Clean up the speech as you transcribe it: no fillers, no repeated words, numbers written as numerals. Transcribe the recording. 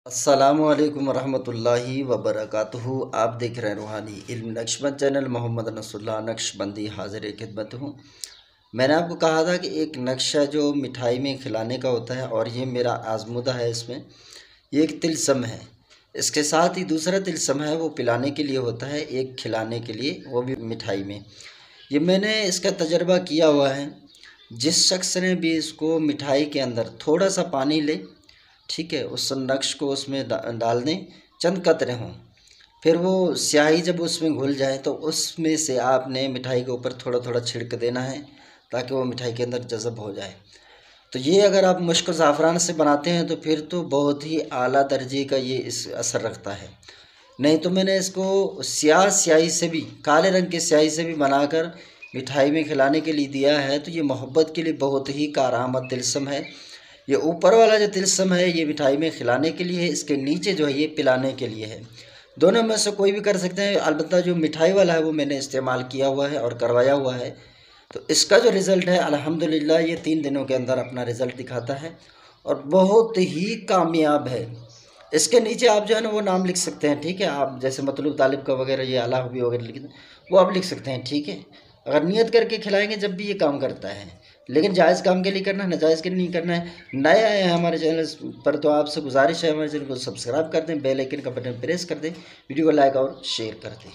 अस्सलामुअलैकुम वरहमतुल्लाहि वबरकातुहू। आप देख रहे हैं रूहानी इल्म नक्शबंद चैनल। मोहम्मद नसरुल्लाह नक्शबंदी हाजिर खिदमत हूँ। मैंने आपको कहा था कि एक नक्शा जो मिठाई में खिलाने का होता है, और ये मेरा आजमुदा है। इसमें ये एक तिलस्म है, इसके साथ ही दूसरा तिलस्म है वो पिलाने के लिए होता है, एक खिलाने के लिए, वो भी मिठाई में। ये मैंने इसका तजर्बा किया हुआ है। जिस शख्स ने भी इसको मिठाई के अंदर थोड़ा सा पानी ले, ठीक है, उस नक्श को उसमें डाल दें, चंद कतरे हों, फिर वो स्याही जब उसमें घुल जाए तो उसमें से आपने मिठाई के ऊपर थोड़ा थोड़ा छिड़क देना है ताकि वो मिठाई के अंदर जज़ब हो जाए। तो ये अगर आप मुश्क ज़ाफ़रान से बनाते हैं तो फिर तो बहुत ही आला दर्जे का ये इस असर रखता है। नहीं तो मैंने इसको स्याही से भी, काले रंग के स्याही से भी बनाकर मिठाई में खिलाने के लिए दिया है। तो ये मोहब्बत के लिए बहुत ही कारआमद तिलस्म है। ये ऊपर वाला जो तिलस्म है ये मिठाई में खिलाने के लिए है, इसके नीचे जो है ये पिलाने के लिए है। दोनों में से कोई भी कर सकते हैं, अलबत्ता जो मिठाई वाला है वो मैंने इस्तेमाल किया हुआ है और करवाया हुआ है। तो इसका जो रिज़ल्ट है अल्हम्दुलिल्लाह ये 3 दिनों के अंदर अपना रिज़ल्ट दिखाता है और बहुत ही कामयाब है। इसके नीचे आप जो है ना वो नाम लिख सकते हैं, ठीक है। आप जैसे मतलूब तालिब का वगैरह ये आला हबी वगैरह लिख दें, वो आप लिख सकते हैं, ठीक है। अगर नियत करके खिलाएंगे जब भी ये काम करता है, लेकिन जायज़ काम के लिए करना है, नाजायज़ के लिए नहीं करना है। नए आए हैं हमारे चैनल पर तो आपसे गुजारिश है हमारे चैनल को सब्सक्राइब कर दें, बेल आइकन का बटन प्रेस कर दें, वीडियो को लाइक और शेयर कर दें।